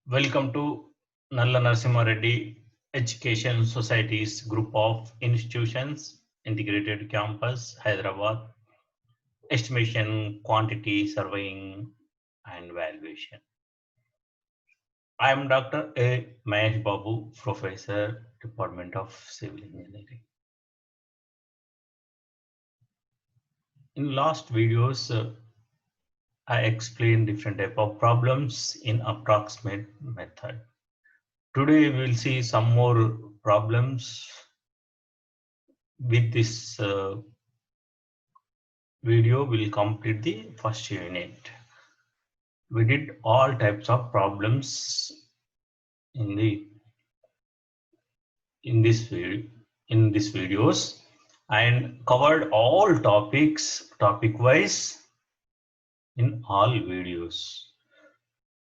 Welcome to Nalla Narasimha Reddy Education Society's group of institutions, integrated campus, Hyderabad, estimation, quantity, surveying, and valuation. I am Dr. A. Mahesh Babu, Professor, Department of Civil Engineering. In last videos, I explained different type of problems in approximate method. Today we will see some more problems with this video. Will complete the first unit. We did all types of problems in the in this video in these videos and covered all topics topic wise in all videos.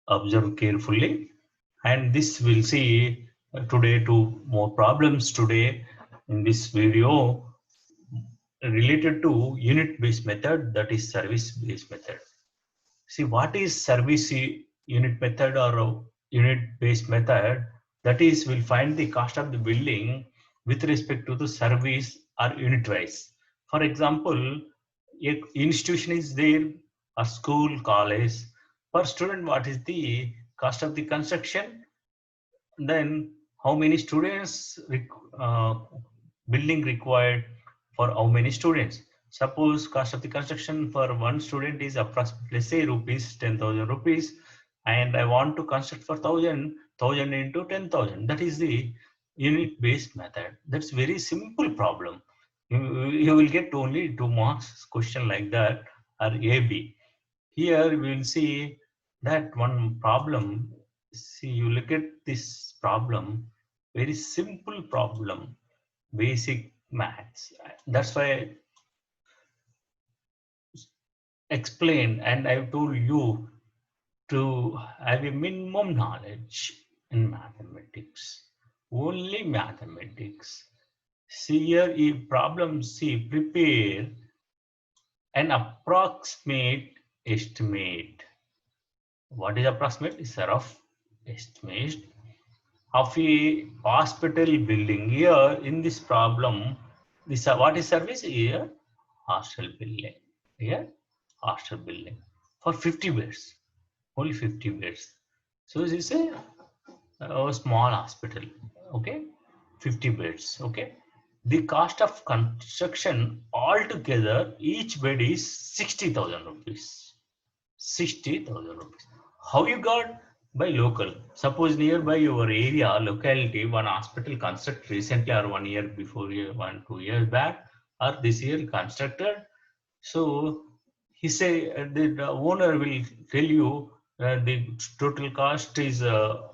Observe carefully, and this will see today two more problems today in this video related to unit based method, that is service based method. See, what is service unit method or unit based method? That is, we'll find the cost of the building with respect to the service or unit wise. For example, a institution is there, a school, college. Per student, what is the cost of the construction? Then how many students building required for how many students? Suppose cost of the construction for one student is approximately say rupees 10,000 rupees, and I want to construct for 1,000 into 10,000. That is the unit based method. That's very simple problem. You will get only 2 marks question like that or AB. Here we will see that one problem. See, you look at this problem, very simple problem, basic maths. That's why I explained and I've told you to have a minimum knowledge in mathematics. Only mathematics. See here, if problem C, prepare an approximate estimate. What is approximate? It's a rough estimate of a hospital building. Here in this problem, this what is service? Here hostel building. Here hostel building for 50 beds, only 50 beds. So this is a small hospital. Okay, 50 beds. Okay, the cost of construction altogether each bed is 60,000 rupees. 60,000 rupees. How you got? By local. Suppose nearby your area, locality, one hospital constructed recently or 1 year before, 1, 2 years back, or this year constructed. So he say the owner will tell you the total cost is for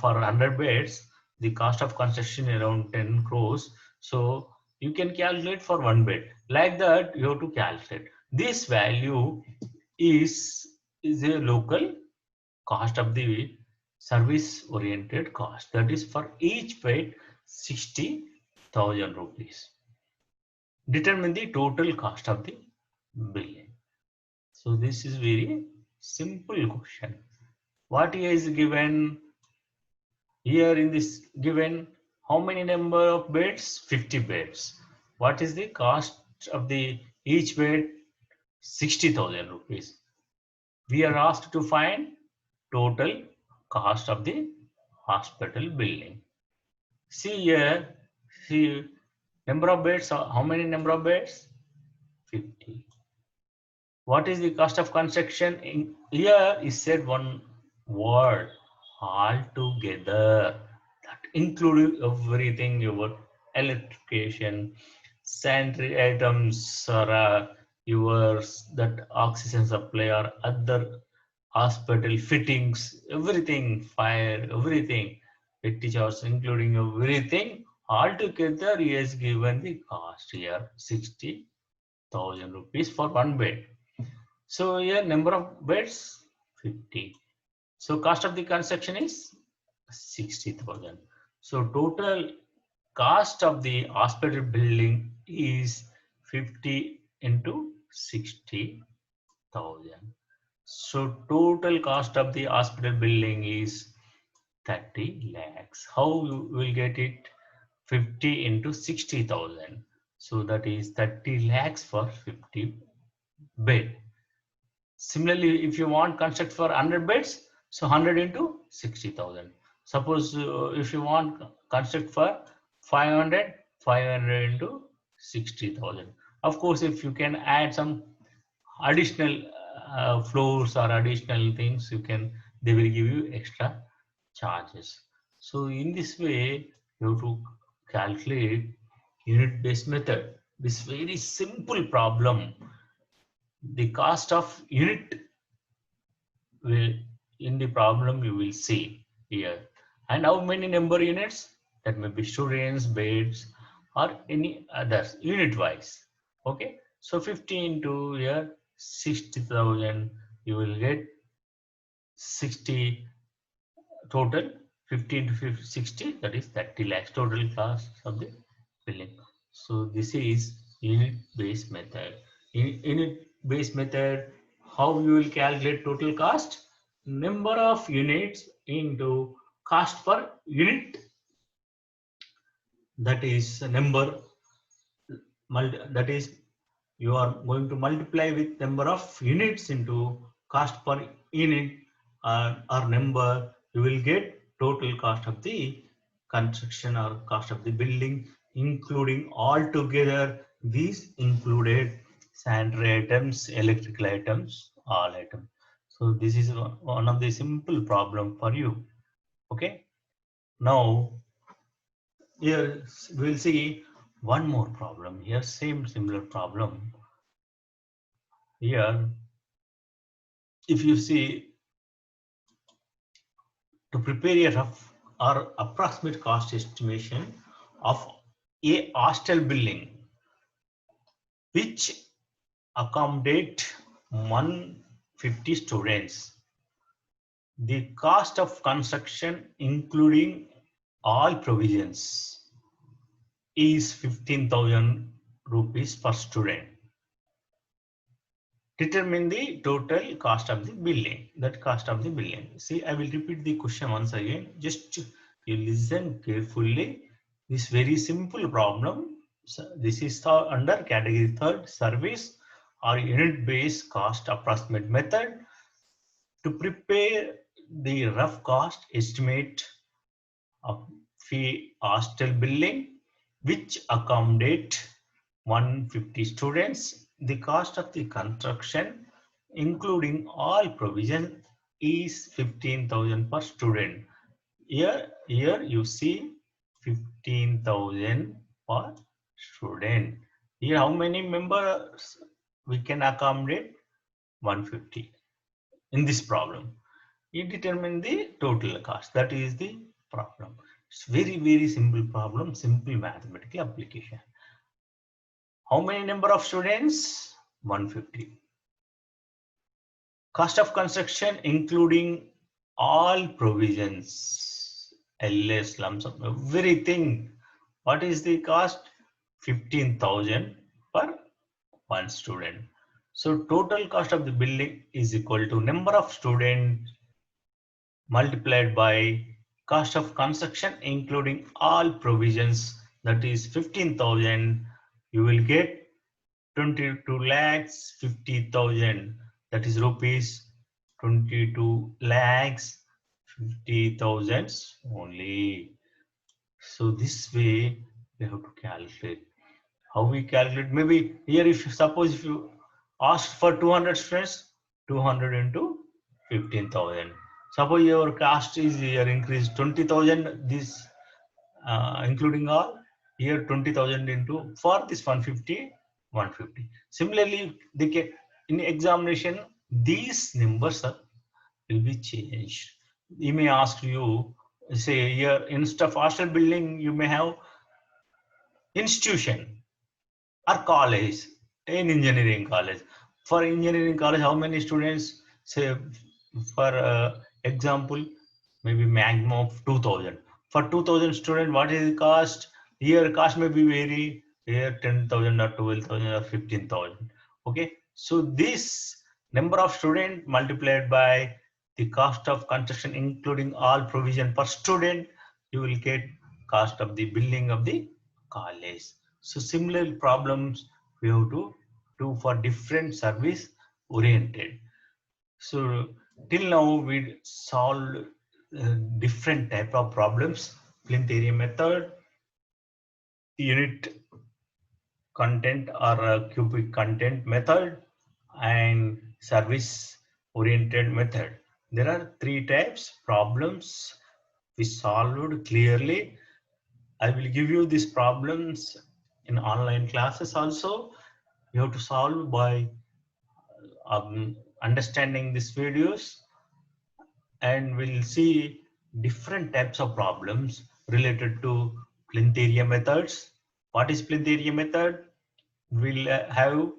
100 beds. The cost of construction around 10 crores. So you can calculate for one bed. Like that, you have to calculate. This value is a local cost of the service oriented cost, that is for each bed 60,000 rupees. Determine the total cost of the building. So this is very simple question. What is given here in this given? How many number of beds? 50 beds. What is the cost of the each bed? 60,000 rupees. We are asked to find total cost of the hospital building. See here, see number of beds, how many number of beds? 50. What is the cost of construction? In here is said one word, altogether. That includes everything, your electrification, sanitary items, or yours that oxygen supply or other hospital fittings, everything, fire, everything, petty charge, including everything. Altogether, he has given the cost here 60,000 rupees for one bed. So here number of beds 50. So cost of the construction is 60,000. So total cost of the hospital building is 50 into 60,000. So total cost of the hospital building is 30 lakhs. How you will get it? 50 into 60,000. So that is 30 lakhs for 50 bed. Similarly, if you want construct for 100 beds, so 100 into 60,000. Suppose if you want construct for 500, 500 into 60,000. Of course, if you can add some additional floors or additional things, you can, they will give you extra charges. So in this way, you have to calculate unit based method. This very simple problem, the cost of unit will, in the problem you will see here, and how many number units, that may be students, beds, or any others unit wise. Okay, so 50 into here 60,000, you will get 60 total. 50 into 50, 60, that is 30 lakhs total cost of the building. So this is unit based method. In unit based method, how you will calculate total cost? Number of units into cost per unit, that is number, that is you are going to multiply with number of units into cost per unit, or number, you will get total cost of the construction or cost of the building, including all together these included sanitary items, electrical items, all items. So this is one of the simple problem for you. Okay, now here we'll see one more problem here, same similar problem. Here, if you see, to prepare a rough or approximate cost estimation of a hostel building which accommodate 150 students, the cost of construction including all provisions is 15,000 rupees per student. Determine the total cost of the building. That cost of the building. See, I will repeat the question once again. Just you listen carefully. This very simple problem. So this is under category third, service or unit based cost approximate method. To prepare the rough cost estimate of fee hostel building which accommodate 150 students, the cost of the construction including all provision is 15,000 per student. Here you see 15,000 per student. Here how many members we can accommodate? 150 in this problem. You determine the total cost. That is the problem. It's very simple problem, simple mathematical application. How many number of students? 150. Cost of construction including all provisions, LS, lump sum, everything. What is the cost? 15,000 per one student. So total cost of the building is equal to number of students multiplied by cost of construction including all provisions, that is 15,000. You will get 22 lakhs 50,000, that is rupees 22 lakhs 50,000 only. So this way we have to calculate. How we calculate? Maybe here, if you suppose if you ask for 200 students, 200 into 15,000. Suppose your cost is here increased 20,000. This including all, here 20,000 into for this 150, 150. Similarly, they can, in examination these numbers will be changed. He may ask you, say here instead of hostel building, you may have institution or college, in engineering college. For engineering college, how many students? Say for example, maybe maximum of 2,000. For 2,000 students, what is the cost? Here cost may be vary. Here 10,000 or 12,000 or 15,000. Okay, so this number of students multiplied by the cost of construction including all provision per student, you will get cost of the building of the college. So similar problems we have to do for different service oriented. So till now we solved different type of problems: plinth area method, unit content or cubic content method, and service oriented method. There are three types problems we solved clearly. I will give you these problems in online classes also. You have to solve by understanding these videos, and we'll see different types of problems related to plinth area methods. What is plinth area method? We'll have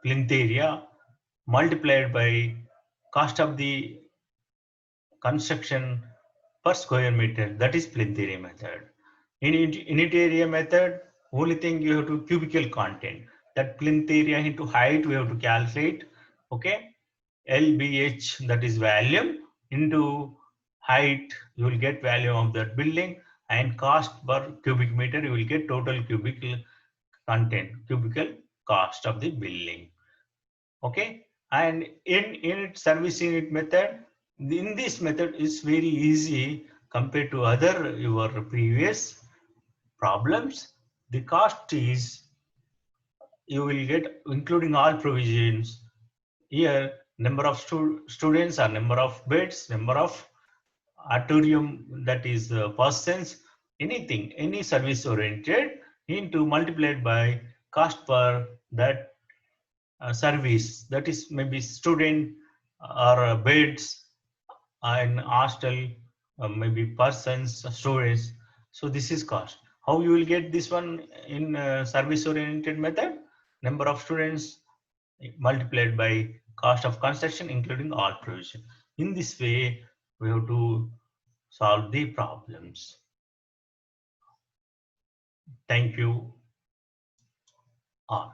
plinth area multiplied by cost of the construction per square meter. That is plinth area method. In unit area method, only thing you have to cubical content. That plinth area into height we have to calculate. Okay, LBH, that is volume, into height you will get value of that building, and cost per cubic meter you will get total cubical content, cubical cost of the building. Okay, and in service unit method, in this method is very easy compared to other your previous problems. The cost is, you will get including all provisions. Here number of students or number of beds, number of auditorium, that is persons, anything, any service oriented, into multiplied by cost per that service, that is maybe student or beds and hostel, maybe persons, students. So this is cost. How you will get this one in service oriented method? Number of students multiplied by cost of construction including all provision. In this way we have to solve the problems. Thank you all.